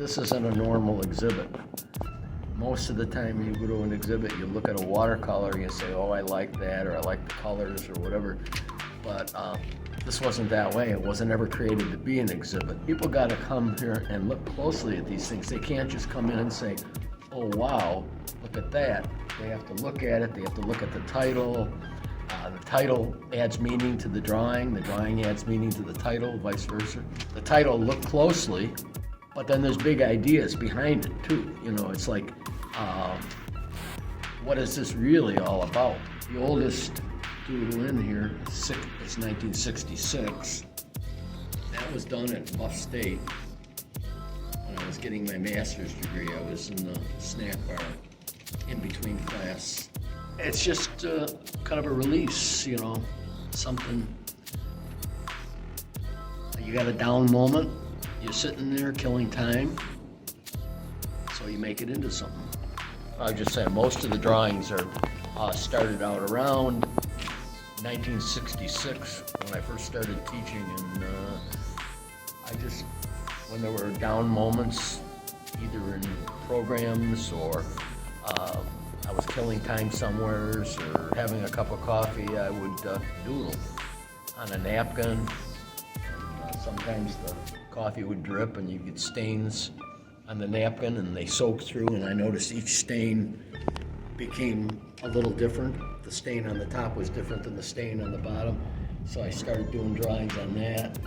this isn't a normal exhibit. Most of the time you go to an exhibit, you look at a watercolor and you say, oh, I like that, or I like the colors, or whatever. But this wasn't that way. It wasn't ever created to be an exhibit. People got to come here and look closely at these things. They can't just come in and say, oh, wow, look at that. They have to look at it. They have to look at the title. The title adds meaning to the drawing adds meaning to the title, vice versa. The title, look closely, but then there's big ideas behind it too. You know, it's like, what is this really all about? The oldest doodle in here is 1966. That was done at Buff State. When I was getting my master's degree, I was in the snack bar in between class. It's just kind of a release, you know, something. You got a down moment, you're sitting there killing time, so you make it into something. I was just saying, most of the drawings are started out around 1966 when I first started teaching, and when there were down moments, either in programs or I was killing time somewheres or having a cup of coffee, I would doodle on a napkin. And, sometimes the coffee would drip and you get stains on the napkin and they soak through, and I noticed each stain became a little different. The stain on the top was different than the stain on the bottom, so I started doing drawings on that.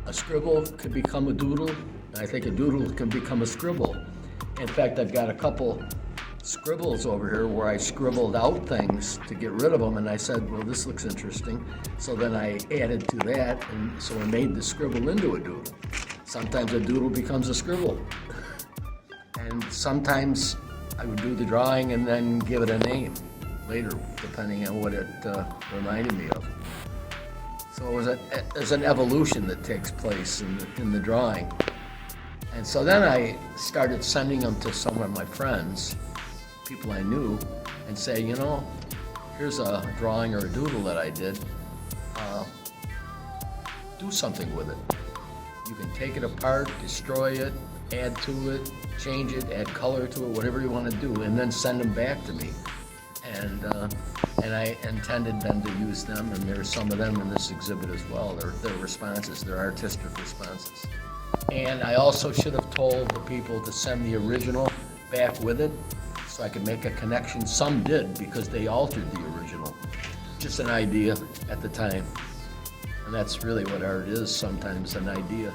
A scribble could become a doodle. I think a doodle can become a scribble. In fact, I've got a couple scribbles over here where I scribbled out things to get rid of them, and I said, well, this looks interesting. So then I added to that, and so I made the scribble into a doodle. Sometimes a doodle becomes a scribble. And sometimes I would do the drawing and then give it a name later, depending on what it reminded me of. So there's an evolution that takes place in the drawing. And so then I started sending them to some of my friends, people I knew, and say, you know, here's a drawing or a doodle that I did. Do something with it. You can take it apart, destroy it, add to it, change it, add color to it, whatever you want to do, and then send them back to me. And I intended then to use them, and there's some of them in this exhibit as well. They're responses, they're artistic responses. And I also should have told the people to send the original back with it so I could make a connection. Some did because they altered the original. Just an idea at the time. And that's really what art is sometimes, an idea.